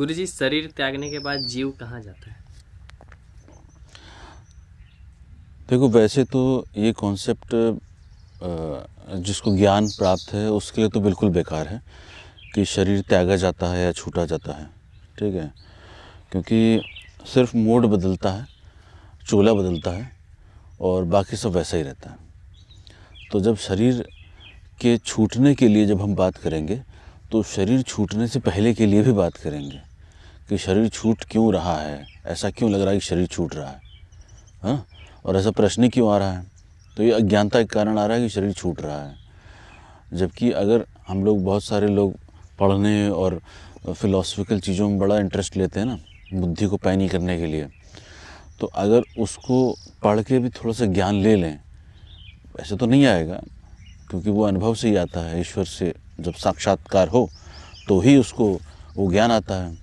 गुरुजी, शरीर त्यागने के बाद जीव कहाँ जाता है? देखो, वैसे तो ये कॉन्सेप्ट जिसको ज्ञान प्राप्त है उसके लिए तो बिल्कुल बेकार है कि शरीर त्यागा जाता है या छूटा जाता है। ठीक है, क्योंकि सिर्फ मोड बदलता है, चोला बदलता है और बाकी सब वैसा ही रहता है। तो जब शरीर के छूटने के लिए जब हम बात करेंगे तो शरीर छूटने से पहले के लिए भी बात करेंगे कि शरीर छूट क्यों रहा है, ऐसा क्यों लग रहा है कि शरीर छूट रहा है, हाँ, और ऐसा प्रश्न क्यों आ रहा है। तो ये अज्ञानता के कारण आ रहा है कि शरीर छूट रहा है। जबकि अगर हम लोग, बहुत सारे लोग पढ़ने और फिलॉसफिकल चीज़ों में बड़ा इंटरेस्ट लेते हैं ना, बुद्धि को पैनी करने के लिए, तो अगर उसको पढ़ के भी थोड़ा सा ज्ञान ले लें, ऐसे तो नहीं आएगा क्योंकि वो अनुभव से ही आता है। ईश्वर से जब साक्षात्कार हो तो ही उसको वो ज्ञान आता है।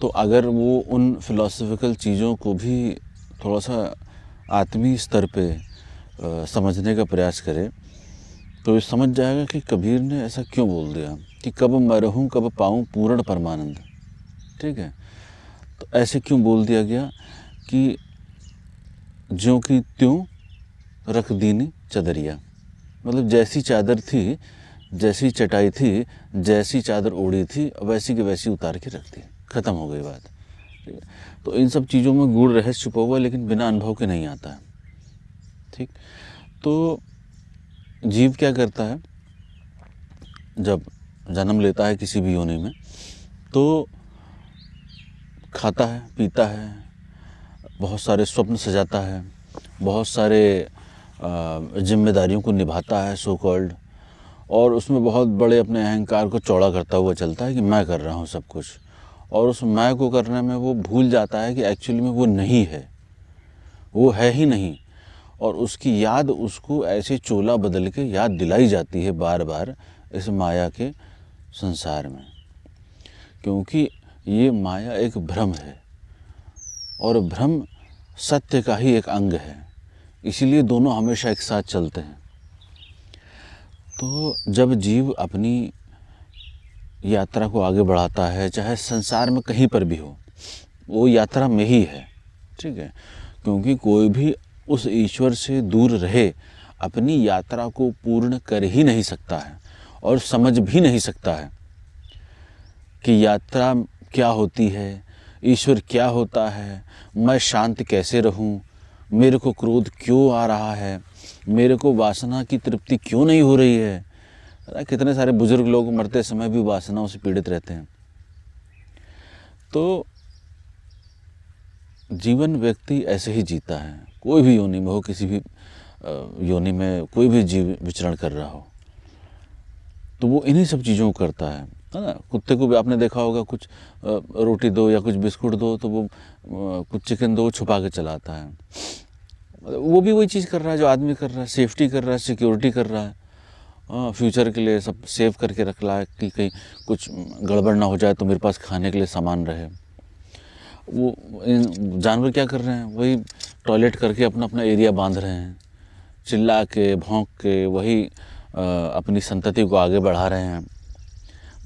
तो अगर वो उन फिलॉसफिकल चीज़ों को भी थोड़ा सा आत्मीय स्तर पे समझने का प्रयास करे तो ये समझ जाएगा कि कबीर ने ऐसा क्यों बोल दिया कि कब मरहूँ कब पाऊँ पूर्ण परमानंद। ठीक है, तो ऐसे क्यों बोल दिया गया कि ज्यों की त्यों रख दीनी चदरिया, मतलब जैसी चादर थी, जैसी चटाई थी, जैसी चादर ओढ़ी थी, वैसी की वैसी उतार के रख दी, ख़त्म हो गई बात। ठीक है, तो इन सब चीज़ों में गूढ़ रहस्य छुपा हुआ है, लेकिन बिना अनुभव के नहीं आता है। ठीक, तो जीव क्या करता है, जब जन्म लेता है किसी भी योनि में तो खाता है, पीता है, बहुत सारे स्वप्न सजाता है, बहुत सारे जिम्मेदारियों को निभाता है सो कॉल्ड, और उसमें बहुत बड़े अपने अहंकार को चौड़ा करता हुआ चलता है कि मैं कर रहा हूँ सब कुछ, और उस मैं को करने में वो भूल जाता है कि एक्चुअली में वो नहीं है, वो है ही नहीं। और उसकी याद उसको ऐसे चोला बदल के याद दिलाई जाती है बार बार इस माया के संसार में, क्योंकि ये माया एक भ्रम है और भ्रम सत्य का ही एक अंग है, इसीलिए दोनों हमेशा एक साथ चलते हैं। तो जब जीव अपनी यात्रा को आगे बढ़ाता है, चाहे संसार में कहीं पर भी हो, वो यात्रा में ही है। ठीक है, क्योंकि कोई भी उस ईश्वर से दूर रहे अपनी यात्रा को पूर्ण कर ही नहीं सकता है और समझ भी नहीं सकता है कि यात्रा क्या होती है, ईश्वर क्या होता है, मैं शांत कैसे रहूं, मेरे को क्रोध क्यों आ रहा है, मेरे को वासना की तृप्ति क्यों नहीं हो रही है। कितने सारे बुजुर्ग लोग मरते समय भी वासनाओं से पीड़ित रहते हैं। तो जीवन व्यक्ति ऐसे ही जीता है, कोई भी योनि में हो, किसी भी योनि में कोई भी जीव विचरण कर रहा हो, तो वो इन्हीं सब चीज़ों को करता है ना। कुत्ते को भी आपने देखा होगा, कुछ रोटी दो या कुछ बिस्कुट दो तो वो कुछ चिकन दो छुपा के चलाता है। वो भी वही चीज़ कर रहा है जो आदमी कर रहा है, सेफ्टी कर रहा है, सिक्योरिटी कर रहा है, फ्यूचर के लिए सब सेव करके रख रहा है कि कहीं कुछ गड़बड़ ना हो जाए तो मेरे पास खाने के लिए सामान रहे। वो जानवर क्या कर रहे हैं, वही टॉयलेट करके अपना अपना एरिया बांध रहे हैं, चिल्ला के भौंक के वही अपनी संतति को आगे बढ़ा रहे हैं,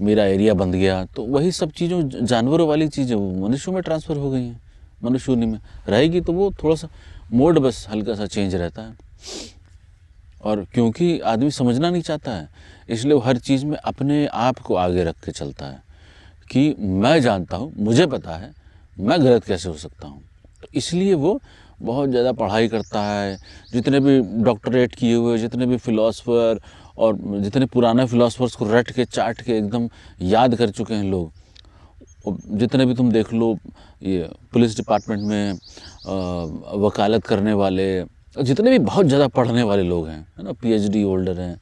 मेरा एरिया बंध गया। तो वही सब चीज़ों, जानवरों वाली चीज़ें वो मनुष्यों में ट्रांसफ़र हो गई हैं, मनुष्य योनि में रहेगी तो वो थोड़ा सा मोड बस हल्का सा चेंज रहता है। और क्योंकि आदमी समझना नहीं चाहता है, इसलिए वो हर चीज़ में अपने आप को आगे रख के चलता है कि मैं जानता हूँ, मुझे पता है, मैं गलत कैसे हो सकता हूँ। तो इसलिए वो बहुत ज़्यादा पढ़ाई करता है। जितने भी डॉक्टरेट किए हुए, जितने भी फिलोसफर और जितने पुराने फिलोसफर्स को रट के चाट के एकदम याद कर चुके हैं लोग, जितने भी तुम देख लो, ये पुलिस डिपार्टमेंट में वकालत करने वाले, जितने भी बहुत ज़्यादा पढ़ने वाले लोग हैं, है ना, पीएचडी होल्डर हैं,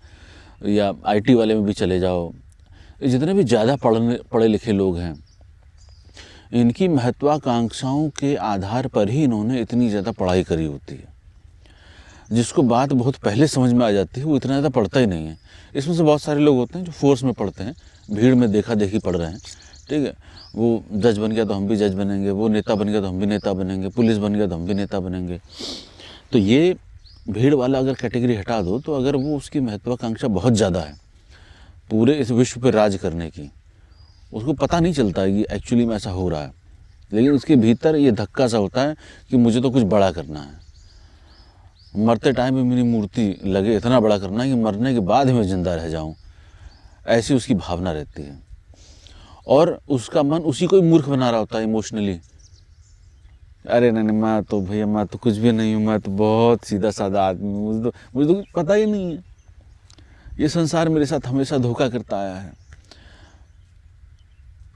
या आईटी वाले में भी चले जाओ, जितने भी ज़्यादा पढ़े लिखे लोग हैं, इनकी महत्वाकांक्षाओं के आधार पर ही इन्होंने इतनी ज़्यादा पढ़ाई करी होती है। जिसको बात बहुत पहले समझ में आ जाती है वो इतना ज़्यादा पढ़ता ही नहीं है। इसमें से बहुत सारे लोग होते हैं जो फोर्स में पढ़ते हैं, भीड़ में देखा देखी पढ़ रहे हैं। ठीक है, वो जज बन गया तो हम भी जज बनेंगे, वो नेता बन गया तो हम भी नेता बनेंगे, पुलिस बन गया तो हम भी नेता बनेंगे। तो ये भीड़ वाला अगर कैटेगरी हटा दो, तो अगर वो उसकी महत्वाकांक्षा बहुत ज़्यादा है पूरे इस विश्व पर राज करने की, उसको पता नहीं चलता है कि एक्चुअली में ऐसा हो रहा है, लेकिन उसके भीतर ये धक्का सा होता है कि मुझे तो कुछ बड़ा करना है, मरते टाइम में मेरी मूर्ति लगे इतना बड़ा करना है कि मरने के बाद ही मैं जिंदा रह जाऊं, ऐसी उसकी भावना रहती है। और उसका मन उसी को ही मूर्ख बना रहा होता है इमोशनली। अरे नहीं मैं तो भैया मैं तो कुछ भी नहीं हूँ, मैं तो बहुत सीधा साधा आदमी हूँ, मुझे तो कुछ पता ही नहीं है, ये संसार मेरे साथ हमेशा धोखा करता आया है।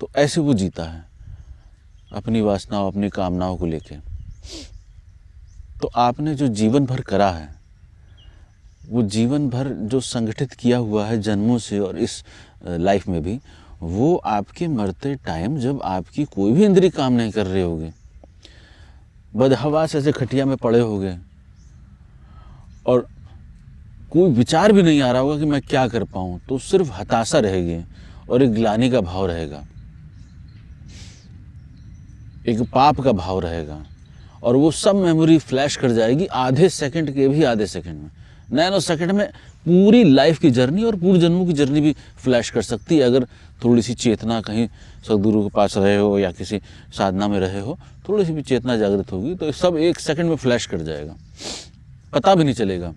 तो ऐसे वो जीता है अपनी वासनाओं अपनी कामनाओं को लेके। तो आपने जो जीवन भर करा है, वो जीवन भर जो संगठित किया हुआ है जन्मों से और इस लाइफ में भी, वो आपके मरते टाइम जब आपकी कोई भी इंद्रिय काम नहीं कर रहे होगे, बदहवास ऐसे खटिया में पड़े होगे और कोई विचार भी नहीं आ रहा होगा कि मैं क्या कर पाऊँ, तो सिर्फ हताशा रहेगी और एक ग्लानि का भाव रहेगा, एक पाप का भाव रहेगा, और वो सब मेमोरी फ्लैश कर जाएगी आधे सेकंड के भी आधे सेकंड में, नैनो सेकंड में पूरी लाइफ की जर्नी और पूर्व जन्मों की जर्नी भी फ्लैश कर सकती है। अगर थोड़ी सी चेतना कहीं सदगुरु के पास रहे हो या किसी साधना में रहे हो, थोड़ी सी भी चेतना जागृत होगी तो सब एक सेकंड में फ्लैश कर जाएगा, पता भी नहीं चलेगा।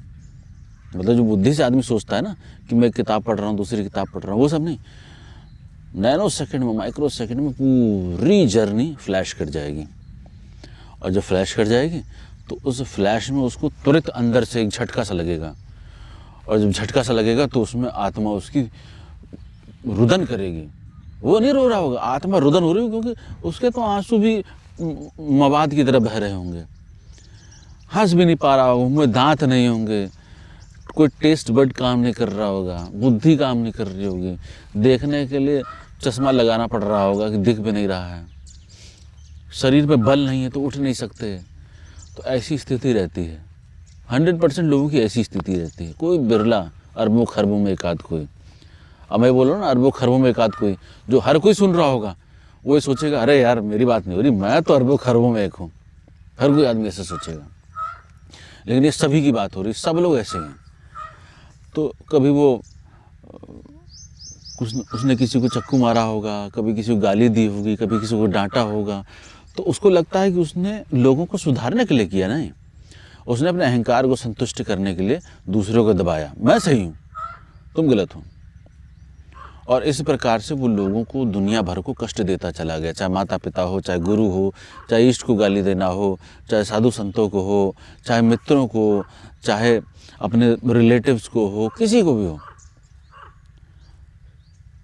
मतलब जो बुद्धि से आदमी सोचता है ना कि मैं किताब पढ़ रहा हूँ दूसरी किताब पढ़ रहा हूँ, वो सब नहीं, नैनो सेकंड में माइक्रो सेकंड में पूरी जर्नी फ्लैश कर जाएगी। और जब फ्लैश कर जाएगी तो उस फ्लैश में उसको तुरंत अंदर से एक झटका सा लगेगा, और जब झटका सा लगेगा तो उसमें आत्मा उसकी रुदन करेगी। वो नहीं रो रहा होगा, आत्मा रुदन हो रही होगी, क्योंकि उसके तो आंसू भी मवाद की तरह बह रहे होंगे, हंस भी नहीं पा रहा होगा, मुँह में दांत नहीं होंगे, कोई टेस्ट बड काम नहीं कर रहा होगा, बुद्धि काम नहीं कर रही होगी, देखने के लिए चश्मा लगाना पड़ रहा होगा कि दिख भी नहीं रहा है, शरीर पे बल नहीं है तो उठ नहीं सकते। तो ऐसी स्थिति रहती है, 100% लोगों की ऐसी स्थिति रहती है। कोई बिरला अरबों खरबों में एक आध कोई, अब मैं बोल रहा हूँ ना अरबों खरबों में एक आध कोई, जो हर कोई सुन रहा होगा वो ये सोचेगा अरे यार मेरी बात नहीं हो रही, मैं तो अरबों खरबों में एक हूँ, हर कोई आदमी ऐसे सोचेगा। लेकिन ये सभी की बात हो रही, सब लोग ऐसे हैं। तो कभी वो उसने किसी को चक्कू मारा होगा, कभी किसी को गाली दी होगी, कभी किसी को डांटा होगा, तो उसको लगता है कि उसने लोगों को सुधारने के लिए किया, नहीं, उसने अपने अहंकार को संतुष्ट करने के लिए दूसरों को दबाया, मैं सही हूँ तुम गलत हो। और इस प्रकार से वो लोगों को दुनिया भर को कष्ट देता चला गया, चाहे माता पिता हो, चाहे गुरु हो, चाहे इष्ट को गाली देना हो, चाहे साधु संतों को हो, चाहे मित्रों को, चाहे अपने रिलेटिव्स को हो, किसी को भी हो,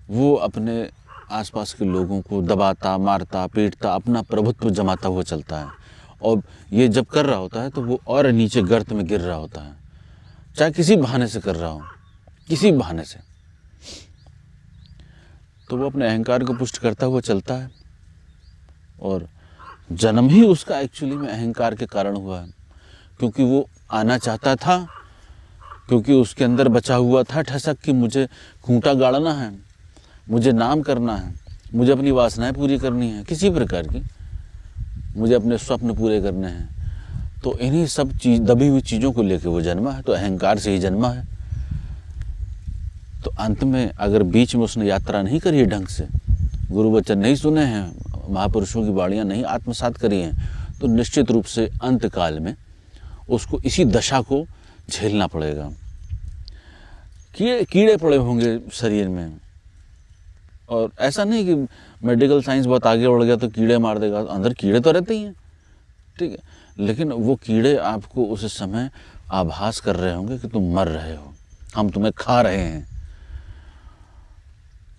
वो अपने आसपास के लोगों को दबाता मारता पीटता अपना प्रभुत्व जमाता हुआ चलता है। और ये जब कर रहा होता है तो वो और नीचे गर्त में गिर रहा होता है, चाहे किसी बहाने से कर रहा हो, किसी बहाने से। तो वो अपने अहंकार को पुष्ट करता हुआ चलता है, और जन्म ही उसका एक्चुअली में अहंकार के कारण हुआ है, क्योंकि वो आना चाहता था, क्योंकि उसके अंदर बचा हुआ था ठसक कि मुझे खूंटा गाड़ना है, मुझे नाम करना है, मुझे अपनी वासनाएं पूरी करनी है, किसी प्रकार की मुझे अपने स्वप्न पूरे करने हैं। तो इन्हीं सब चीज दबी हुई चीज़ों को लेकर वो जन्मा है, तो अहंकार से ही जन्मा है। तो अंत में अगर बीच में उसने यात्रा नहीं करी है ढंग से, गुरु वचन नहीं सुने हैं, महापुरुषों की वाणियाँ नहीं आत्मसात करी हैं, तो निश्चित रूप से अंत काल में उसको इसी दशा को झेलना पड़ेगा। कीड़े पड़े होंगे शरीर में, और ऐसा नहीं कि मेडिकल साइंस बहुत आगे बढ़ गया तो कीड़े मार देगा, अंदर कीड़े तो रहते ही हैं, ठीक है, लेकिन वो कीड़े आपको उस समय आभास कर रहे होंगे कि तुम मर रहे हो, हम तुम्हें खा रहे हैं।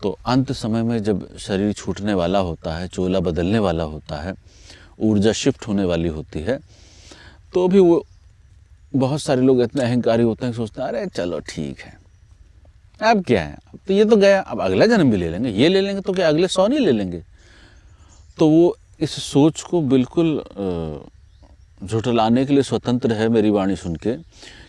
तो अंत समय में जब शरीर छूटने वाला होता है, चोला बदलने वाला होता है, ऊर्जा शिफ्ट होने वाली होती है, तो भी वो बहुत सारे लोग इतने अहंकारी होते हैं, सोचते हैं अरे चलो ठीक है, अब क्या है, अब तो ये तो गया, अब अगला जन्म भी ले लेंगे, ये ले लेंगे तो क्या अगले 100 नहीं ले लेंगे। तो वो इस सोच को बिल्कुल झुठलाने के लिए स्वतंत्र है मेरी वाणी सुन के,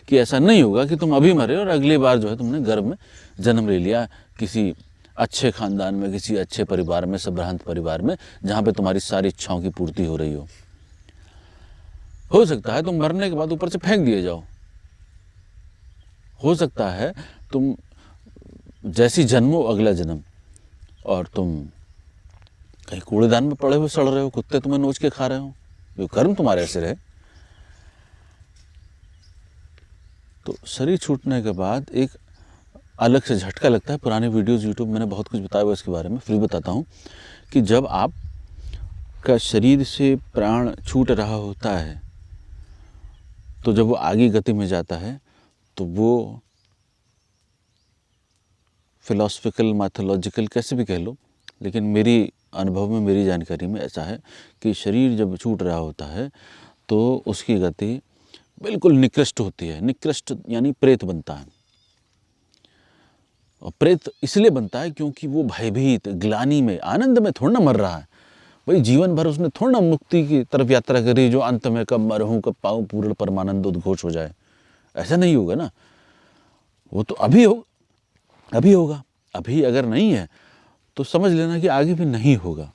कि ऐसा नहीं होगा कि तुम अभी मरे और अगली बार जो है तुमने गर्भ में जन्म ले लिया, किसी अच्छे खानदान में, किसी अच्छे परिवार में, संभ्रांत परिवार में, जहाँ पे तुम्हारी सारी इच्छाओं की पूर्ति हो रही हो सकता है तुम मरने के बाद ऊपर से फेंक दिए जाओ, हो सकता है तुम जैसी जन्मो अगला जन्म, और तुम कहीं कूड़ेदान में पड़े हुए सड़ रहे हो, कुत्ते तुम्हें नोच के खा रहे हो, ये कर्म तुम्हारे ऐसे रहे। तो शरीर छूटने के बाद एक अलग से झटका लगता है। पुराने वीडियोज़ यूट्यूब मैंने बहुत कुछ बताया हुआ इसके बारे में, फिर बताता हूँ कि जब आप का शरीर से प्राण छूट रहा होता है तो जब वो आगे गति में जाता है तो वो फिलॉसफिकल मैथोलॉजिकल कैसे भी कह लो, लेकिन मेरी अनुभव में, मेरी जानकारी में ऐसा है कि शरीर जब छूट रहा होता है तो उसकी गति बिल्कुल निकृष्ट होती है। निकृष्ट यानी प्रेत बनता है। और प्रेत इसलिए बनता है क्योंकि वो भयभीत, ग्लानि में, आनंद में थोड़ा ना मर रहा है। भाई जीवन भर उसने थोड़ा ना मुक्ति की तरफ यात्रा करी जो अंत में कब मरूं, कब पाऊं पूर्ण परमानंद उद्घोष हो जाए। ऐसा नहीं होगा ना। वो तो अभी होगा। अभी अगर नहीं है तो समझ लेना कि आगे भी नहीं होगा।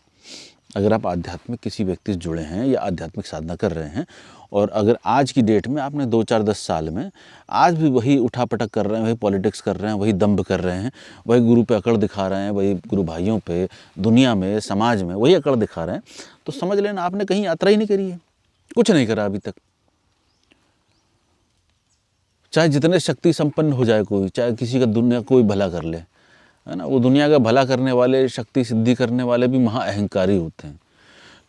अगर आप आध्यात्मिक किसी व्यक्ति से जुड़े हैं या आध्यात्मिक साधना कर रहे हैं और अगर आज की डेट में आपने 2, 4, 10 साल में आज भी वही उठापटक कर रहे हैं, वही पॉलिटिक्स कर रहे हैं, वही दंभ कर रहे हैं, वही गुरु पे अकड़ दिखा रहे हैं, वही गुरु भाइयों पे, दुनिया में, समाज में वही अकड़ दिखा रहे हैं, तो समझ लेना आपने कहीं यात्रा ही नहीं करी है, कुछ नहीं करा अभी तक। चाहे जितने शक्ति संपन्न हो जाए कोई, चाहे किसी का दुनिया कोई भला कर ले, है ना, वो दुनिया का भला करने वाले, शक्ति सिद्धि करने वाले भी महा अहंकारी होते हैं,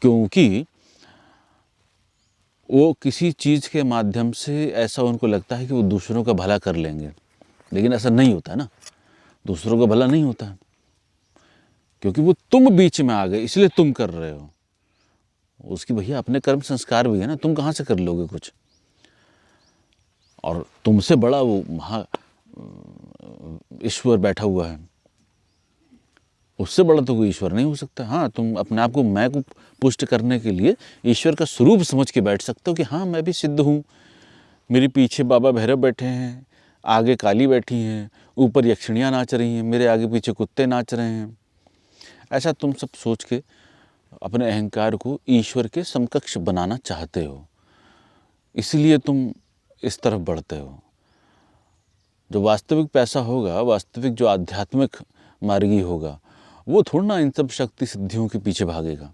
क्योंकि वो किसी चीज़ के माध्यम से ऐसा उनको लगता है कि वो दूसरों का भला कर लेंगे, लेकिन ऐसा नहीं होता है ना। दूसरों का भला नहीं होता है, क्योंकि वो तुम बीच में आ गए इसलिए तुम कर रहे हो। उसकी भैया अपने कर्म संस्कार भी है ना, तुम कहाँ से कर लोगे कुछ। और तुमसे बड़ा वो महा ईश्वर बैठा हुआ है, उससे बड़ा तो कोई ईश्वर नहीं हो सकता। हाँ, तुम अपने आप को, मैं को पुष्ट करने के लिए ईश्वर का स्वरूप समझ के बैठ सकते हो कि हाँ मैं भी सिद्ध हूँ, मेरे पीछे बाबा भैरव बैठे हैं, आगे काली बैठी हैं, ऊपर यक्षिणियाँ नाच रही हैं, मेरे आगे पीछे कुत्ते नाच रहे हैं। ऐसा तुम सब सोच के अपने अहंकार को ईश्वर के समकक्ष बनाना चाहते हो, इसलिए तुम इस तरफ बढ़ते हो। जो वास्तविक पैसा होगा, वास्तविक जो आध्यात्मिक मार्गी होगा, वो थोड़ा ना इन सब शक्ति सिद्धियों के पीछे भागेगा,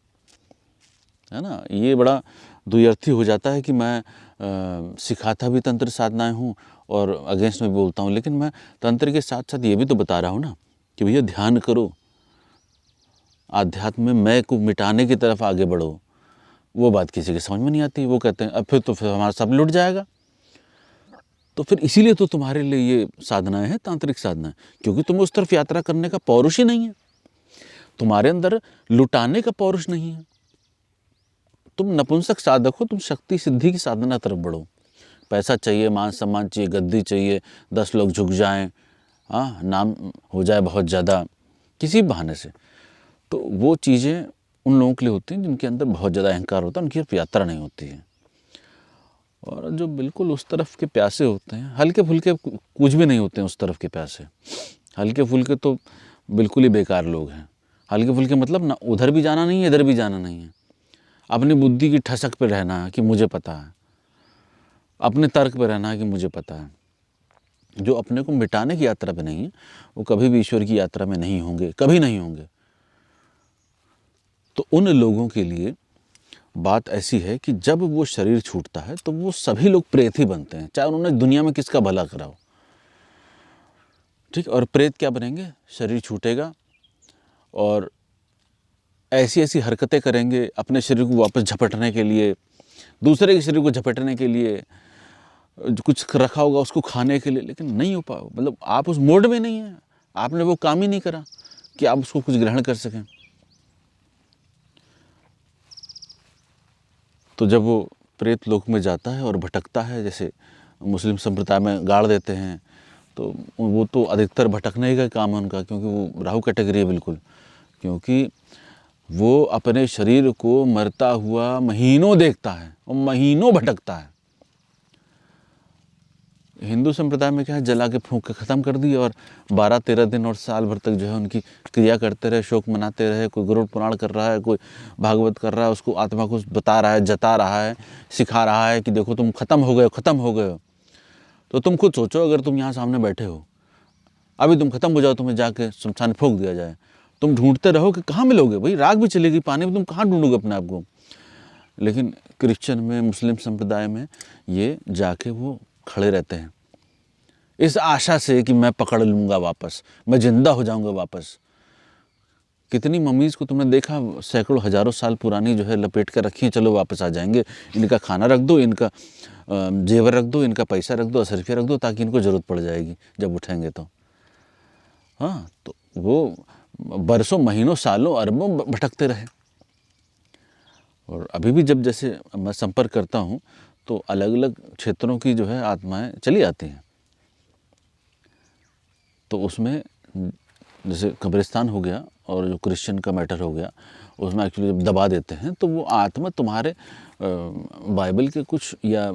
है ना। ये बड़ा द्व्यर्थी हो जाता है कि मैं सिखाता भी तंत्र साधनाएं हूँ और अगेंस्ट में बोलता हूँ, लेकिन मैं तंत्र के साथ साथ ये भी तो बता रहा हूँ ना कि भैया ध्यान करो, आध्यात्म में मैं को मिटाने की तरफ आगे बढ़ो। वो बात किसी के समझ में नहीं आती। वो कहते हैं अब फिर हमारा सब लुट जाएगा। तो फिर इसीलिए तो तुम्हारे लिए ये साधनाएं हैं, तांत्रिक साधनाएं, क्योंकि तुम्हें उस तरफ यात्रा करने का पौरुष ही नहीं है, तुम्हारे अंदर लुटाने का पौरुष नहीं है। तुम नपुंसक साधक हो, तुम शक्ति सिद्धि की साधना तरफ बढ़ो। पैसा चाहिए, मान सम्मान चाहिए, गद्दी चाहिए, 10 लोग झुक जाएं, हाँ, नाम हो जाए बहुत ज़्यादा किसी बहाने से, तो वो चीज़ें उन लोगों के लिए होती हैं जिनके अंदर बहुत ज़्यादा अहंकार होता है, उनकी यात्रा नहीं होती है। और जो बिल्कुल उस तरफ के प्यासे होते हैं, हल्के फुल्के कुछ भी नहीं होते हैं उस तरफ के प्यासे, हल्के फुल्के तो बिल्कुल ही बेकार लोग हैं। हल्के फुल्के मतलब ना उधर भी जाना नहीं है, इधर भी जाना नहीं है, अपनी बुद्धि की ठसक पे रहना है कि मुझे पता है, अपने तर्क पे रहना है कि मुझे पता है। जो अपने को मिटाने की यात्रा पे नहीं है, वो कभी भी ईश्वर की यात्रा में नहीं होंगे, कभी नहीं होंगे। तो उन लोगों के लिए बात ऐसी है कि जब वो शरीर छूटता है तो वो सभी लोग प्रेत ही बनते हैं, चाहे उन्होंने दुनिया में किसका भला करा हो, ठीक। और प्रेत क्या बनेंगे, शरीर छूटेगा और ऐसी ऐसी हरकतें करेंगे अपने शरीर को वापस झपटने के लिए, दूसरे के शरीर को झपटने के लिए, कुछ रखा होगा उसको खाने के लिए, लेकिन नहीं हो पाओ, मतलब आप उस मोड में नहीं हैं, आपने वो काम ही नहीं करा कि आप उसको कुछ ग्रहण कर सकें। तो जब वो प्रेत लोक में जाता है और भटकता है, जैसे मुस्लिम संप्रदाय में गाड़ देते हैं, तो वो तो अधिकतर भटकने का काम है उनका, क्योंकि वो राहु कैटेगरी है बिल्कुल, क्योंकि वो अपने शरीर को मरता हुआ महीनों देखता है और महीनों भटकता है। हिंदू संप्रदाय में क्या है, जला के फूंक के ख़त्म कर दिया और 12-13 दिन और साल भर तक जो है उनकी क्रिया करते रहे, शोक मनाते रहे। कोई गरुड़ पुराण कर रहा है, कोई भागवत कर रहा है, उसको आत्मा को बता रहा है, जता रहा है, सिखा रहा है कि देखो तुम ख़त्म हो गए हो, ख़त्म हो गए हो। तो तुम खुद सोचो, अगर तुम यहाँ सामने बैठे हो, अभी तुम ख़त्म हो जाओ, तुम्हें जाके शमशान फूंक दिया जाए, तुम ढूंढते रहो कि कहाँ मिलोगे, भाई राख भी चलेगी पानी में, तुम कहाँ ढूंढोगे अपने आप को। लेकिन क्रिश्चियन में, मुस्लिम संप्रदाय में ये जाके वो खड़े रहते हैं इस आशा से कि मैं पकड़ लूँगा वापस, मैं जिंदा हो जाऊँगा वापस। कितनी मम्मीज़ को तुमने देखा, सैकड़ों हज़ारों साल पुरानी जो है लपेट कर रखी है, चलो वापस आ जाएंगे, इनका खाना रख दो, इनका जेवर रख दो, इनका पैसा रख दो, असरफिया रख दो, ताकि इनको ज़रूरत पड़ जाएगी जब उठेंगे तो। हाँ, तो वो बरसों, महीनों, सालों, अरबों भटकते रहे। और अभी भी जब जैसे मैं संपर्क करता हूँ तो अलग अलग क्षेत्रों की जो है आत्माएं चली आती हैं। तो उसमें जैसे कब्रिस्तान हो गया और जो क्रिश्चियन का मैटर हो गया, उसमें एक्चुअली जब दबा देते हैं तो वो आत्मा तुम्हारे बाइबल के कुछ या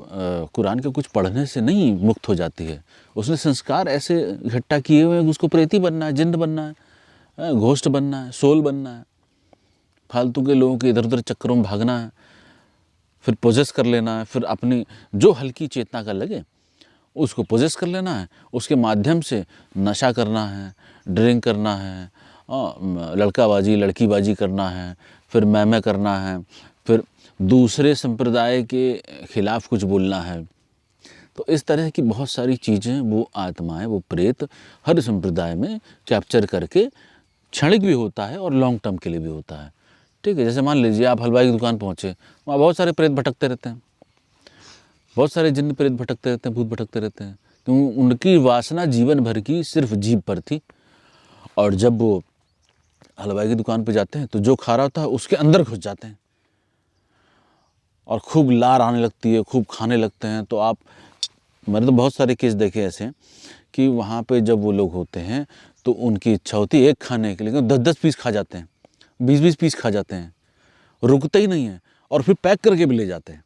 कुरान के कुछ पढ़ने से नहीं मुक्त हो जाती है। उसने संस्कार ऐसे इकट्ठा किए हुए हैं, उसको प्रेती बनना है, जिन्न बनना है, घोस्ट बनना है, सोल बनना है, फालतू के लोगों के इधर उधर चक्करों में भागना है, फिर पोजेस कर लेना है, फिर अपनी जो हल्की चेतना का लगे उसको पोजेस कर लेना है, उसके माध्यम से नशा करना है, ड्रिंक करना है, लड़काबाजी लड़कीबाजी करना है, फिर मैमे करना है, फिर दूसरे संप्रदाय के खिलाफ कुछ बोलना है। तो इस तरह की बहुत सारी चीज़ें वो आत्माएं, वो प्रेत हर संप्रदाय में कैप्चर करके, क्षणिक भी होता है और लॉन्ग टर्म के लिए भी होता है। ठीक है, जैसे मान लीजिए आप हलवाई की दुकान पहुँचे, वहाँ बहुत सारे प्रेत भटकते रहते हैं, बहुत सारे जिन्न प्रेत भटकते रहते हैं, भूत भटकते रहते हैं, क्योंकि उनकी वासना जीवन भर की सिर्फ जीभ पर थी। और जब वो हलवाई की दुकान पे जाते हैं तो जो खा रहा होता है उसके अंदर घुस जाते हैं और खूब लार आने लगती है, खूब खाने लगते हैं। तो आप, मैंने तो बहुत सारे केस देखे ऐसे कि वहाँ पे जब वो लोग होते हैं तो उनकी इच्छा होती है एक खाने की, लेकिन 10-10 पीस खा जाते हैं, 20-20 पीस खा जाते हैं, रुकते ही नहीं है, और फिर पैक करके भी ले जाते हैं।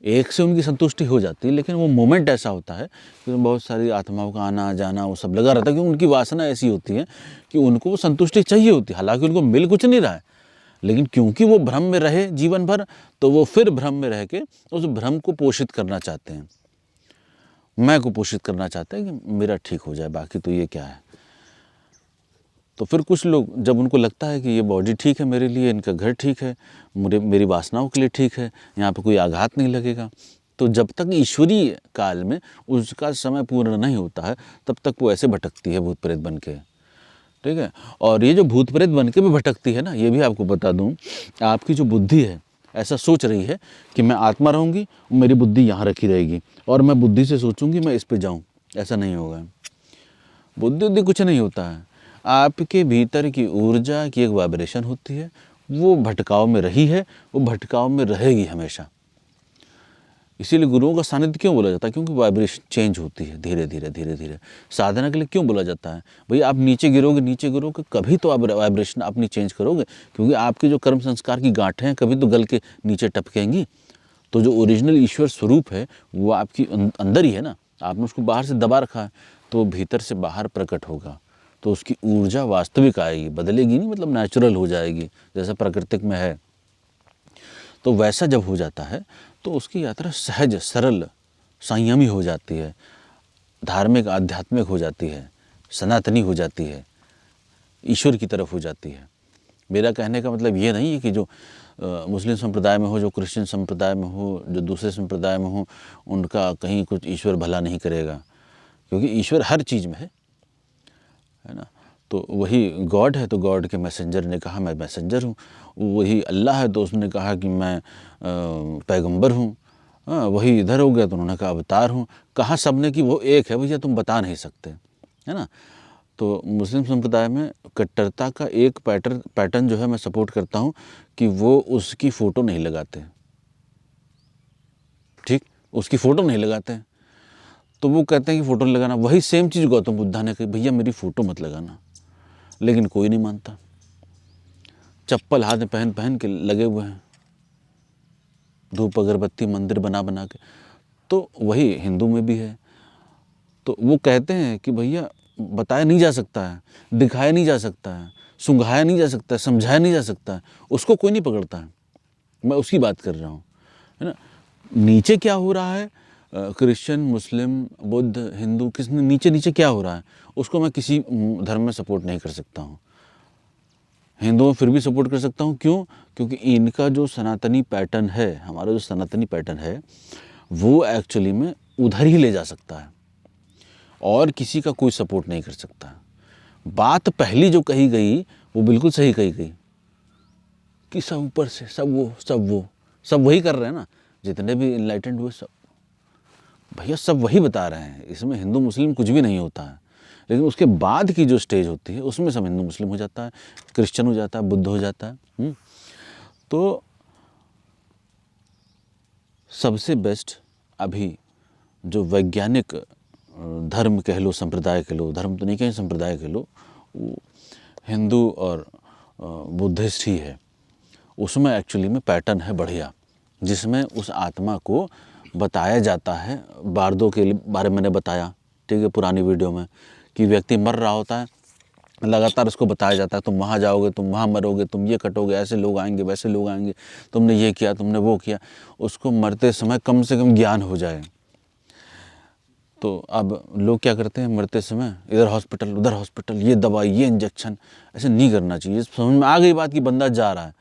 एक से उनकी संतुष्टि हो जाती है, लेकिन वो मोमेंट ऐसा होता है कि बहुत सारी आत्माओं का आना जाना वो सब लगा रहता है, क्योंकि उनकी वासना ऐसी होती है कि उनको वो संतुष्टि चाहिए होती है। हालांकि उनको मिल कुछ नहीं रहा है, लेकिन क्योंकि वो भ्रम में रहे जीवन भर, तो वो फिर भ्रम में रह के उस भ्रम को पोषित करना चाहते हैं, मैं को पोषित करना चाहते हैं कि मेरा ठीक हो जाए, बाकी तो ये क्या है। तो फिर कुछ लोग, जब उनको लगता है कि ये बॉडी ठीक है मेरे लिए, इनका घर ठीक है, मेरी वासनाओं के लिए ठीक है, यहाँ पे कोई आघात नहीं लगेगा, तो जब तक ईश्वरीय काल में उसका समय पूर्ण नहीं होता है तब तक वो ऐसे भटकती है भूत प्रेत बन के। ठीक है, और ये जो भूत प्रेत बन के भी भटकती है ना, ये भी आपको बता दूँ, आपकी जो बुद्धि है ऐसा सोच रही है कि मैं आत्मा रहूँगी, मेरी बुद्धि यहाँ रखी रहेगी और मैं बुद्धि से सोचूंगी मैं इस पे जाऊँ, ऐसा नहीं होगा। बुद्धि कुछ नहीं होता है, आपके भीतर की ऊर्जा की एक वाइब्रेशन होती है, वो भटकाव में रही है, वो भटकाव में रहेगी हमेशा। इसीलिए गुरुओं का सानिध्य क्यों बोला जाता है, क्योंकि वाइब्रेशन चेंज होती है धीरे धीरे धीरे धीरे। साधना के लिए क्यों बोला जाता है, भाई आप नीचे गिरोगे कभी तो आप वाइब्रेशन अपनी चेंज करोगे, क्योंकि आपके जो कर्म संस्कार की गांठें हैं कभी तो गल के नीचे टपकेंगी। तो जो ओरिजिनल ईश्वर स्वरूप है वो आपकी अंदर ही है ना, आपने उसको बाहर से दबा रखा है, तो भीतर से बाहर प्रकट होगा, तो उसकी ऊर्जा वास्तविक आएगी, बदलेगी नहीं, मतलब नेचुरल हो जाएगी जैसा प्राकृतिक में है। तो वैसा जब हो जाता है तो उसकी यात्रा सहज, सरल, संयमी हो जाती है, धार्मिक आध्यात्मिक हो जाती है, सनातनी हो जाती है, ईश्वर की तरफ हो जाती है। मेरा कहने का मतलब ये नहीं है कि जो मुस्लिम संप्रदाय में हो, जो क्रिश्चियन संप्रदाय में हो, जो दूसरे संप्रदाय में हो, उनका कहीं कुछ ईश्वर भला नहीं करेगा, क्योंकि ईश्वर हर चीज़ में है ना। तो वही गॉड है तो गॉड के मैसेंजर ने कहा मैं मैसेंजर हूँ, वही अल्लाह है तो उसने कहा कि मैं पैगंबर हूँ, वही इधर हो गया तो उन्होंने कहा अवतार हूँ। कहा सबने कि वो एक है, भैया तुम बता नहीं सकते, है ना। तो मुस्लिम संप्रदाय में कट्टरता का एक पैटर्न जो है मैं सपोर्ट करता हूँ कि वो उसकी फ़ोटो नहीं लगाते, ठीक, उसकी फ़ोटो नहीं लगाते। तो वो कहते हैं कि फ़ोटो लगाना, वही सेम चीज़ गौतम बुद्धा ने कही, भैया मेरी फ़ोटो मत लगाना, लेकिन कोई नहीं मानता। चप्पल हाथ में पहन पहन के लगे हुए हैं, धूप अगरबत्ती मंदिर बना बना के। तो वही हिंदू में भी है। तो वो कहते हैं कि भैया बताया नहीं जा सकता है, दिखाया नहीं जा सकता है, सुंघाया नहीं जा सकता है, समझाया नहीं जा सकता है, उसको कोई नहीं पकड़ता है। मैं उसकी बात कर रहा हूँ, है ना। नीचे क्या हो रहा है, क्रिश्चियन, मुस्लिम, बुद्ध, हिंदू, किसने नीचे नीचे क्या हो रहा है उसको मैं किसी धर्म में सपोर्ट नहीं कर सकता हूँ। हिंदुओं में फिर भी सपोर्ट कर सकता हूँ। क्यों? क्योंकि इनका जो सनातनी पैटर्न है, हमारा जो सनातनी पैटर्न है, वो एक्चुअली में उधर ही ले जा सकता है और किसी का कोई सपोर्ट नहीं कर सकता। बात पहली जो कही गई वो बिल्कुल सही कही गई कि सब ऊपर से, सब वही कर रहे हैं ना, जितने भी इनलाइटेंड हुए सब भैया सब वही बता रहे हैं। इसमें हिंदू मुस्लिम कुछ भी नहीं होता है। लेकिन उसके बाद की जो स्टेज होती है उसमें सब हिंदू मुस्लिम हो जाता है, क्रिश्चियन हो जाता है, बुद्ध हो जाता है। तो सबसे बेस्ट अभी जो वैज्ञानिक धर्म कह लो, संप्रदाय कह लो, धर्म तो नहीं कहें, संप्रदाय कह लो, वो हिंदू और बुद्धिस्ट ही है। उसमें एक्चुअली में पैटर्न है बढ़िया, जिसमें उस आत्मा को बताया जाता है। बारदों के बारे में मैंने बताया, ठीक है, पुरानी वीडियो में, कि व्यक्ति मर रहा होता है, लगातार उसको बताया जाता है तुम वहाँ जाओगे, तुम वहाँ मरोगे, तुम ये कटोगे, ऐसे लोग आएंगे, वैसे लोग आएंगे, तुमने ये किया, तुमने वो किया। उसको मरते समय कम से कम ज्ञान हो जाए। तो अब लोग क्या करते हैं, मरते समय इधर हॉस्पिटल, उधर हॉस्पिटल, ये दवाई, ये इंजेक्शन, ऐसे नहीं करना चाहिए। समझ में आ गई बात कि बंदा जा रहा है,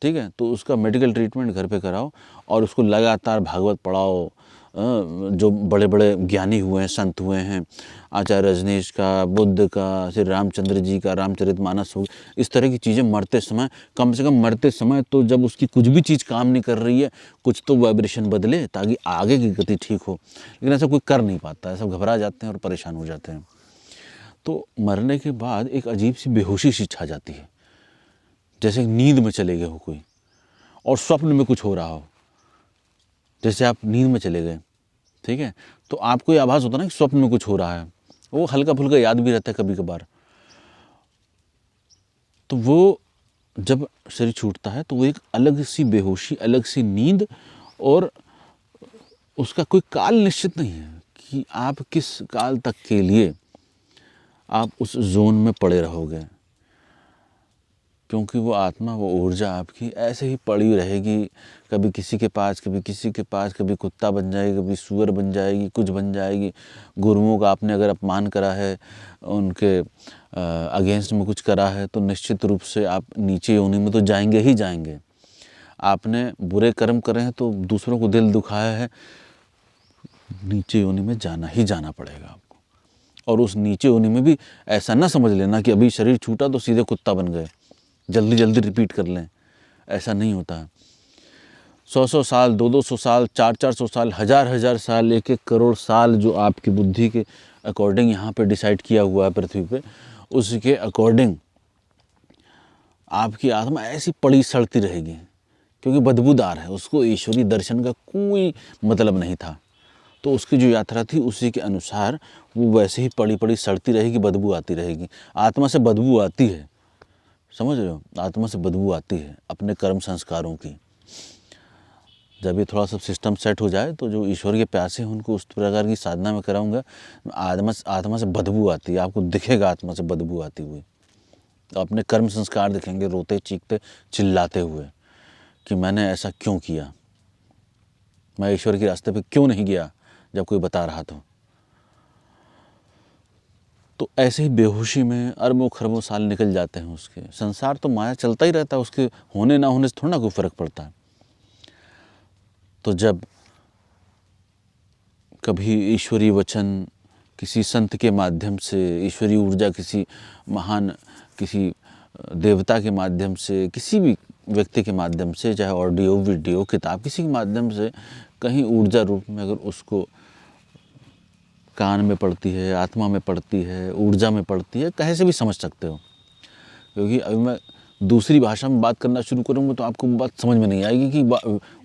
ठीक है, तो उसका मेडिकल ट्रीटमेंट घर पे कराओ और उसको लगातार भागवत पढ़ाओ। जो बड़े बड़े ज्ञानी हुए हैं, संत हुए हैं, आचार्य रजनीश का, बुद्ध का, श्री रामचंद्र जी का रामचरितमानस हो, इस तरह की चीज़ें मरते समय, कम से कम मरते समय तो जब उसकी कुछ भी चीज़ काम नहीं कर रही है, कुछ तो वाइब्रेशन बदले ताकि आगे की गति ठीक हो। लेकिन ऐसा कोई कर नहीं पाता है, सब घबरा जाते हैं और परेशान हो जाते हैं। तो मरने के बाद एक अजीब सी बेहोशी सी छा जाती है, जैसे नींद में चले गए हो कोई और स्वप्न में कुछ हो रहा हो। जैसे आप नींद में चले गए, ठीक है, तो आपको ये आभास होता ना कि स्वप्न में कुछ हो रहा है, वो हल्का फुल्का याद भी रहता है कभी कभार। तो वो जब शरीर छूटता है तो वो एक अलग सी बेहोशी, अलग सी नींद, और उसका कोई काल निश्चित नहीं है कि आप किस काल तक के लिए आप उस जोन में पड़े रहोगे, क्योंकि वो आत्मा, वो ऊर्जा आपकी ऐसे ही पड़ी रहेगी, कभी किसी के पास, कभी किसी के पास, कभी कुत्ता बन जाएगी, कभी सूअर बन जाएगी, कुछ बन जाएगी। गुरुओं का आपने अगर अपमान करा है, उनके अगेंस्ट में कुछ करा है, तो निश्चित रूप से आप नीचे योनि में तो जाएंगे ही जाएंगे। आपने बुरे कर्म करे हैं तो दूसरों को दिल दुखाया है, नीचे योनि में जाना ही जाना पड़ेगा आपको। और उस नीचे योनि में भी ऐसा ना समझ लेना कि अभी शरीर छूटा तो सीधे कुत्ता बन गए, जल्दी जल्दी रिपीट कर लें, ऐसा नहीं होता है। 100 साल, 200 साल, 400 साल, हजार साल, 1 करोड़ साल जो आपकी बुद्धि के अकॉर्डिंग यहाँ पे डिसाइड किया हुआ है पृथ्वी पे, उसके अकॉर्डिंग आपकी आत्मा ऐसी पड़ी सड़ती रहेगी, क्योंकि बदबूदार है, उसको ईश्वरीय दर्शन का कोई मतलब नहीं था। तो उसकी जो यात्रा थी उसी के अनुसार वो वैसे ही पड़ी पड़ी सड़ती रहेगी, बदबू आती रहेगी। आत्मा से बदबू आती है, समझ रहे हो, आत्मा से बदबू आती है अपने कर्म संस्कारों की। जब ये थोड़ा सा सिस्टम सेट हो जाए तो जो ईश्वर के प्यासे हैं उनको उस प्रकार की साधना में कराऊंगा, आत्मा से बदबू आती है, आपको दिखेगा आत्मा से बदबू आती हुई। तो अपने कर्म संस्कार दिखेंगे, रोते चीखते चिल्लाते हुए कि मैंने ऐसा क्यों किया, मैं ईश्वर के रास्ते पे क्यों नहीं गया जब कोई बता रहा था। तो ऐसे ही बेहोशी में अरबों खरबों साल निकल जाते हैं उसके। संसार तो माया चलता ही रहता है, उसके होने ना होने से थोड़ा ना कोई फर्क पड़ता है। तो जब कभी ईश्वरीय वचन किसी संत के माध्यम से, ईश्वरीय ऊर्जा किसी महान, किसी देवता के माध्यम से, किसी भी व्यक्ति के माध्यम से, चाहे ऑडियो, वीडियो, किताब, किसी के माध्यम से कहीं ऊर्जा रूप में अगर उसको कान में पड़ती है, आत्मा में पड़ती है, ऊर्जा में पड़ती है, कहीं से भी समझ सकते हो। क्योंकि अभी मैं दूसरी भाषा में बात करना शुरू करूँगा तो आपको बात समझ में नहीं आएगी कि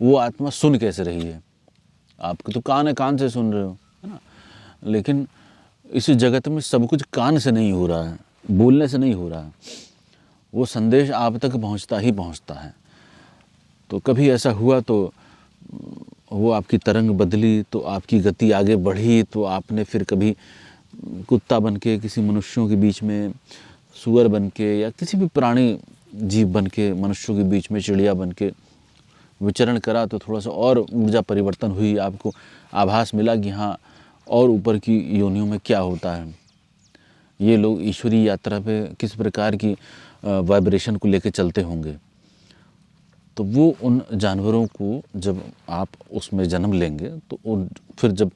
वो आत्मा सुन कैसे रही है। आपके तो कान है, कान से सुन रहे हो, है ना। लेकिन इस जगत में सब कुछ कान से नहीं हो रहा है, बोलने से नहीं हो रहा है, वो संदेश आप तक पहुंचता ही पहुंचता है। तो कभी ऐसा हुआ तो वो आपकी तरंग बदली, तो आपकी गति आगे बढ़ी, तो आपने फिर कभी कुत्ता बन के किसी मनुष्यों के बीच में, सूअर बन के, या किसी भी प्राणी जीव बन के मनुष्यों के बीच में, चिड़िया बन के विचरण करा, तो थोड़ा सा और ऊर्जा परिवर्तन हुई, आपको आभास मिला कि हाँ और ऊपर की योनियों में क्या होता है। ये लोग ईश्वरीय यात्रा पे किस प्रकार की वाइब्रेशन को लेकर चलते होंगे। तो वो उन जानवरों को जब आप उसमें जन्म लेंगे तो फिर जब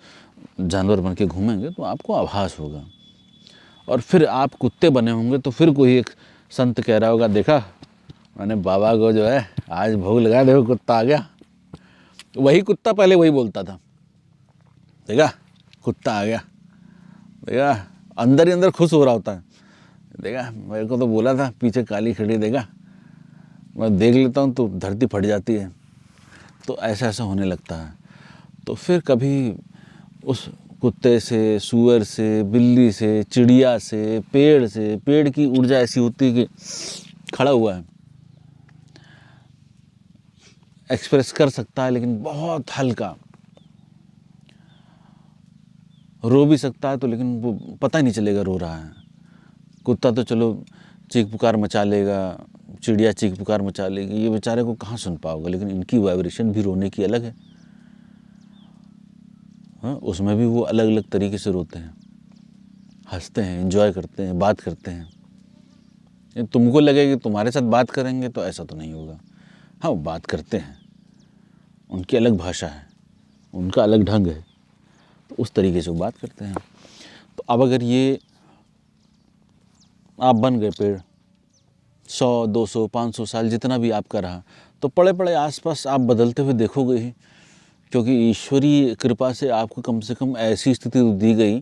जानवर बन के घूमेंगे तो आपको आभास होगा। और फिर आप कुत्ते बने होंगे तो फिर कोई एक संत कह रहा होगा, देखा मैंने बाबा को जो है आज भोग लगा, देखो कुत्ता आ गया। वही कुत्ता पहले वही बोलता था, देखा कुत्ता आ गया, देखा अंदर ही अंदर खुश हो रहा होता है, देखा मेरे को तो बोला था पीछे काली खड़ी, देखा मैं देख लेता हूँ तो धरती फट जाती है। तो ऐसा ऐसा होने लगता है। तो फिर कभी उस कुत्ते से, सूअर से, बिल्ली से, चिड़िया से, पेड़ की ऊर्जा ऐसी होती है कि खड़ा हुआ है, एक्सप्रेस कर सकता है लेकिन बहुत हल्का, रो भी सकता है तो लेकिन वो पता ही नहीं चलेगा रो रहा है। कुत्ता तो चलो चीख पुकार मचा लेगा, चिड़िया चीख पुकार मचा लेगी, ये बेचारे को कहाँ सुन पाओगे, लेकिन इनकी वाइब्रेशन भी रोने की अलग है। हाँ, उसमें भी वो अलग अलग तरीके से रोते हैं, हंसते हैं, एंजॉय करते हैं, बात करते हैं। तुमको लगे कि तुम्हारे साथ बात करेंगे तो ऐसा तो नहीं होगा। हाँ, वो बात करते हैं, उनकी अलग भाषा है, उनका अलग ढंग है, तो उस तरीके से वो बात करते हैं। तो अब अगर ये आप बन गए पेड़, 100, 200, 500 साल जितना भी आपका रहा, तो पड़े पड़े आसपास आप बदलते हुए देखोगे ही, क्योंकि ईश्वरीय कृपा से आपको कम से कम ऐसी स्थिति दी गई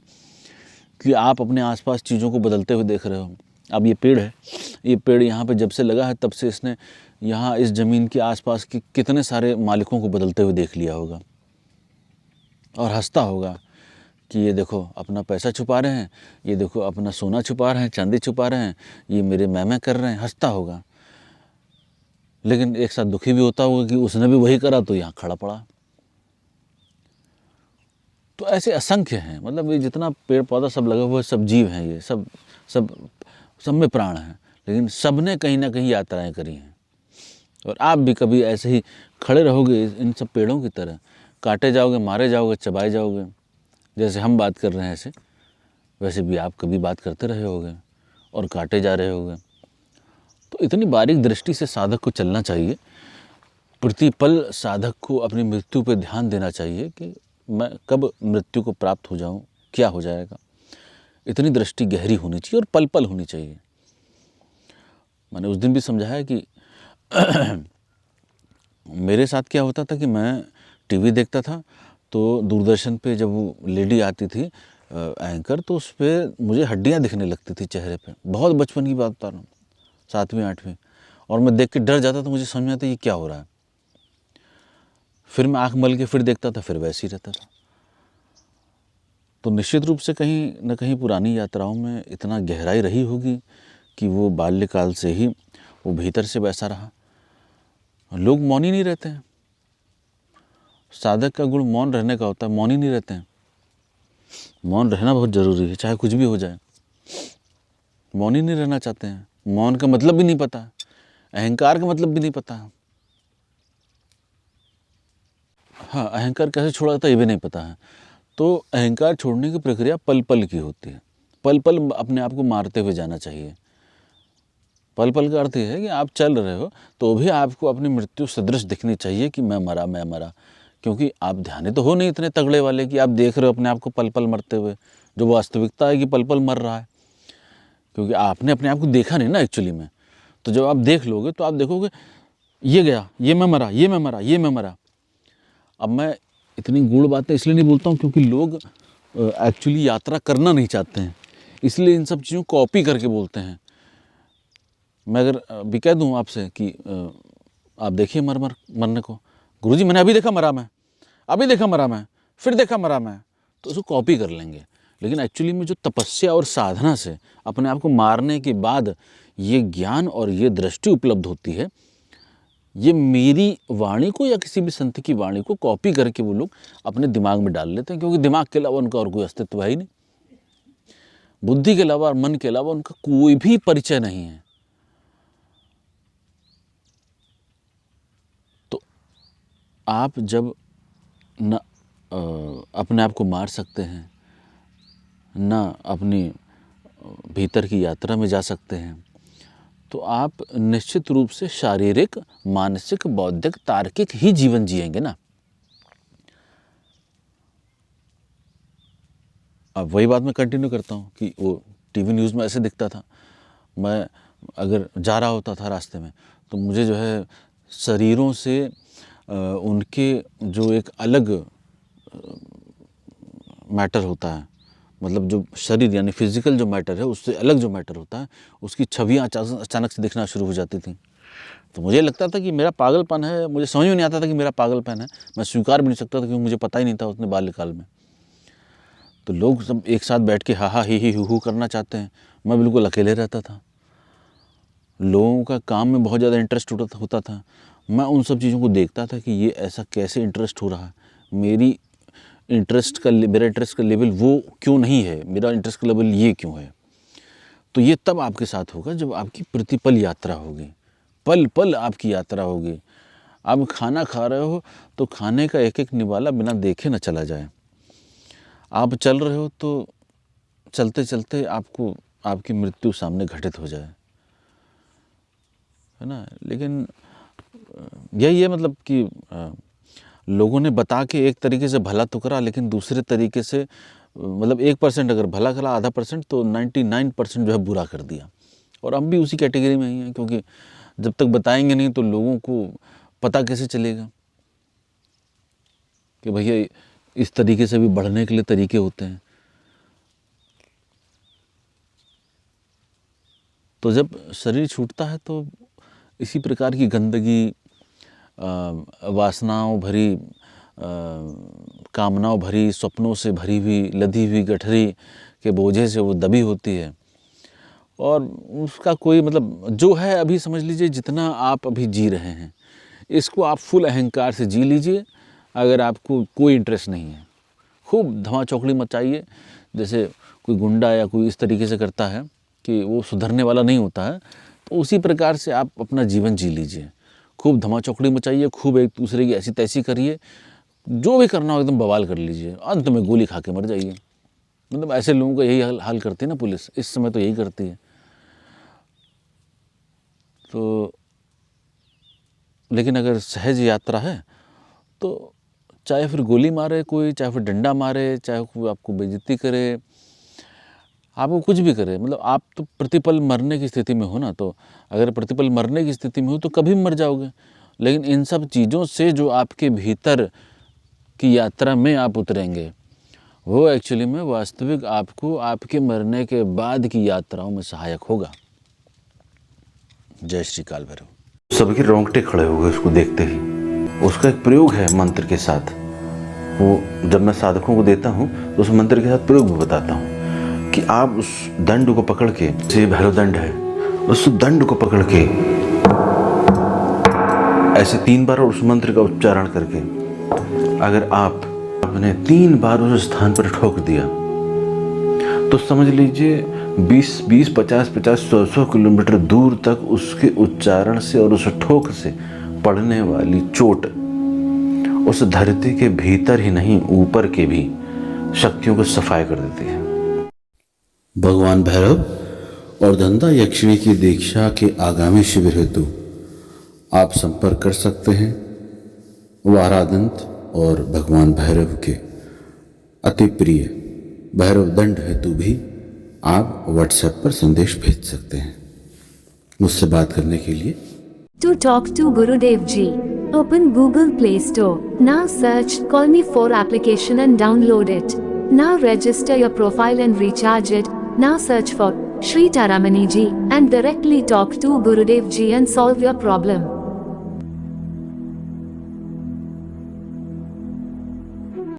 कि आप अपने आसपास चीज़ों को बदलते हुए देख रहे हो। अब ये पेड़ है, ये पेड़ यहाँ पे जब से लगा है तब से इसने यहाँ इस ज़मीन के आसपास के कितने सारे मालिकों को बदलते हुए देख लिया होगा और हंसता होगा कि ये देखो अपना पैसा छुपा रहे हैं, ये देखो अपना सोना छुपा रहे हैं, चांदी छुपा रहे हैं, ये मेरे मैं कर रहे हैं, हंसता होगा। लेकिन एक साथ दुखी भी होता होगा कि उसने भी वही करा तो यहाँ खड़ा पड़ा। तो ऐसे असंख्य हैं, मतलब ये जितना पेड़ पौधा सब लगा हुआ है, सब जीव हैं, ये सब सब सब में प्राण हैं, लेकिन सब ने कहीं ना कहीं यात्राएं करी हैं। और आप भी कभी ऐसे ही खड़े रहोगे इन सब पेड़ों की तरह, काटे जाओगे, मारे जाओगे, चबाए जाओगे। जैसे हम बात कर रहे हैं ऐसे, वैसे भी आप कभी बात करते रहे होगे और काटे जा रहे होगे। तो इतनी बारीक दृष्टि से साधक को चलना चाहिए। प्रतिपल साधक को अपनी मृत्यु पर ध्यान देना चाहिए कि मैं कब मृत्यु को प्राप्त हो जाऊं, क्या हो जाएगा। इतनी दृष्टि गहरी होनी चाहिए और पल पल होनी चाहिए। मैंने उस दिन भी समझाया कि मेरे साथ क्या होता था कि मैं टीवी देखता था, तो दूरदर्शन पे जब वो लेडी आती थी एंकर, तो उस पर मुझे हड्डियां दिखने लगती थी चेहरे पे। बहुत बचपन की बात बता रहा हूँ, 7वीं 8वीं, और मैं देख के डर जाता था। मुझे समझ में आता ये क्या हो रहा है। फिर मैं आँख मल के फिर देखता था, फिर वैसे ही रहता था। तो निश्चित रूप से कहीं न कहीं पुरानी यात्राओं में इतना गहराई रही होगी कि वो बाल्यकाल से ही वो भीतर से वैसा रहा। लोग मौन ही नहीं रहते हैं। साधक का गुण मौन रहने का होता है, मौन ही नहीं रहते हैं। मौन रहना बहुत ज़रूरी है, चाहे कुछ भी हो जाए। मौन ही नहीं रहना चाहते हैं। मौन का मतलब भी नहीं पता, अहंकार का मतलब भी नहीं पता। हाँ, अहंकार कैसे छोड़ा जाता है ये भी नहीं पता है। तो अहंकार छोड़ने की प्रक्रिया पल पल की होती है। पल पल अपने आप को मारते हुए जाना चाहिए। पल पल का अर्थ ये है कि आप चल रहे हो तो भी आपको अपनी मृत्यु सदृश दिखनी चाहिए कि मैं मरा, मैं मरा। क्योंकि आप ध्यानी तो हो नहीं इतने तगड़े वाले कि आप देख रहे हो अपने आप को पल पल मरते हुए। जो वास्तविकता है कि पल पल मर रहा है, क्योंकि आपने अपने आप को देखा नहीं ना एक्चुअली में। तो जब आप देख लोगे तो आप देखोगे ये गया, ये मैं मरा, ये मैं मरा, ये मैं मरा। अब मैं इतनी गूढ़ बातें इसलिए नहीं बोलता हूँ क्योंकि लोग एक्चुअली यात्रा करना नहीं चाहते हैं, इसलिए इन सब चीज़ों को कॉपी करके बोलते हैं। मैं अगर भी कह दूँ आपसे कि आप देखिए मरने को, गुरुजी मैंने अभी देखा मरा मैं, अभी देखा मरा मैं, फिर देखा मरा मैं, तो उसको कॉपी कर लेंगे। लेकिन एक्चुअली में जो तपस्या और साधना से अपने आप को मारने के बाद ये ज्ञान और ये दृष्टि उपलब्ध होती है, ये मेरी वाणी को या किसी भी संत की वाणी को कॉपी करके वो लोग अपने दिमाग में डाल लेते हैं। क्योंकि दिमाग के अलावा उनका और कोई अस्तित्व है ही नहीं। बुद्धि के अलावा और मन के अलावा उनका कोई भी परिचय नहीं है। तो आप जब न अपने आप को मार सकते हैं, न अपनी भीतर की यात्रा में जा सकते हैं, तो आप निश्चित रूप से शारीरिक, मानसिक, बौद्धिक, तार्किक ही जीवन जिएंगे ना। अब वही बात मैं कंटिन्यू करता हूँ कि वो टीवी न्यूज़ में ऐसे दिखता था, मैं अगर जा रहा होता था रास्ते में तो मुझे जो है शरीरों से उनके जो एक अलग मैटर होता है, मतलब जो शरीर यानी फिजिकल जो मैटर है उससे अलग जो मैटर होता है, उसकी छवियाँ अचानक से दिखना शुरू हो जाती थी। तो मुझे लगता था कि मेरा पागलपन है, मुझे समझ में नहीं आता था कि मेरा पागलपन है, मैं स्वीकार भी नहीं सकता था क्योंकि मुझे पता ही नहीं था उतने बाल्यकाल में। तो लोग सब एक साथ बैठ के हा ही हू करना चाहते हैं, मैं बिल्कुल अकेले रहता था। लोगों का काम में बहुत ज़्यादा इंटरेस्ट होता था, मैं उन सब चीज़ों को देखता था कि ये ऐसा कैसे इंटरेस्ट हो रहा है, मेरा इंटरेस्ट का लेवल वो क्यों नहीं है, मेरा इंटरेस्ट का लेवल ये क्यों है। तो ये तब आपके साथ होगा जब आपकी प्रतिपल यात्रा होगी, पल पल आपकी यात्रा होगी। आप खाना खा रहे हो तो खाने का एक एक निवाला बिना देखे ना चला जाए। आप चल रहे हो तो चलते चलते आपको आपकी मृत्यु सामने घटित हो जाए, है ना। लेकिन यही है मतलब कि लोगों ने बता के एक तरीके से भला तो करा, लेकिन दूसरे तरीके से मतलब 1% अगर भला करा, आधा परसेंट तो 99% जो है बुरा कर दिया। और हम भी उसी कैटेगरी में ही हैं, क्योंकि जब तक बताएंगे नहीं तो लोगों को पता कैसे चलेगा कि भैया इस तरीके से भी बढ़ने के लिए तरीके होते हैं। तो जब शरीर छूटता है तो इसी प्रकार की गंदगी, वासनाओं भरी, कामनाओं भरी, सपनों से भरी हुई, लदी हुई गठरी के बोझे से वो दबी होती है। और उसका कोई मतलब जो है, अभी समझ लीजिए जितना आप अभी जी रहे हैं इसको आप फुल अहंकार से जी लीजिए। अगर आपको कोई इंटरेस्ट नहीं है, खूब धमा चौकड़ी मचाइए, जैसे कोई गुंडा या कोई इस तरीके से करता है कि वो सुधरने वाला नहीं होता है, तो उसी प्रकार से आप अपना जीवन जी लीजिए। खूब धमा चौकड़ी मचाइए, खूब एक दूसरे की ऐसी तैसी करिए, जो भी करना हो एकदम बवाल कर लीजिए, अंत में गोली खा के मर जाइए। मतलब ऐसे लोगों का यही हाल करती है ना पुलिस, इस समय तो यही करती है। तो लेकिन अगर सहज यात्रा है तो चाहे फिर गोली मारे कोई, चाहे फिर डंडा मारे, चाहे कोई आपको बेइज्जती करे, आपको कुछ भी करे, मतलब आप तो प्रतिपल मरने की स्थिति में हो ना। तो अगर प्रतिपल मरने की स्थिति में हो तो कभी मर जाओगे। लेकिन इन सब चीज़ों से जो आपके भीतर की यात्रा में आप उतरेंगे, वो एक्चुअली में वास्तविक आपको आपके मरने के बाद की यात्राओं में सहायक होगा। जय श्री काल भैरव। सबके रोंगटे खड़े हो गए उसको देखते ही। उसका एक प्रयोग है मंत्र के साथ, वो जब मैं साधकों को देता हूँ तो उस मंत्र के साथ प्रयोग भी बताता हूँ कि आप उस दंड को पकड़ के, जैसे भैरव दंड है, उस दंड को पकड़ के ऐसे 3 बार उस मंत्र का उच्चारण करके अगर आपने 3 बार उस स्थान पर ठोक दिया तो समझ लीजिए 20, 50, 100 किलोमीटर दूर तक उसके उच्चारण से और उस ठोक से पड़ने वाली चोट उस धरती के भीतर ही नहीं, ऊपर के भी शक्तियों को सफाई कर देती है। भगवान भैरव और धंधा यक्षिणी की दीक्षा के आगामी शिविर हेतु आप संपर्क कर सकते हैं। वारादंत और भगवान भैरव के अति प्रिय भैरव दंड हेतु भी आप व्हाट्सएप पर संदेश भेज सकते हैं। मुझसे बात करने के लिए To talk to Gurudev Ji, open Google Play Store. Now search Call Me for application and download it. Now register your profile and recharge it. Now search for Shri Taramani Ji and directly talk to Gurudev Ji and solve your problem.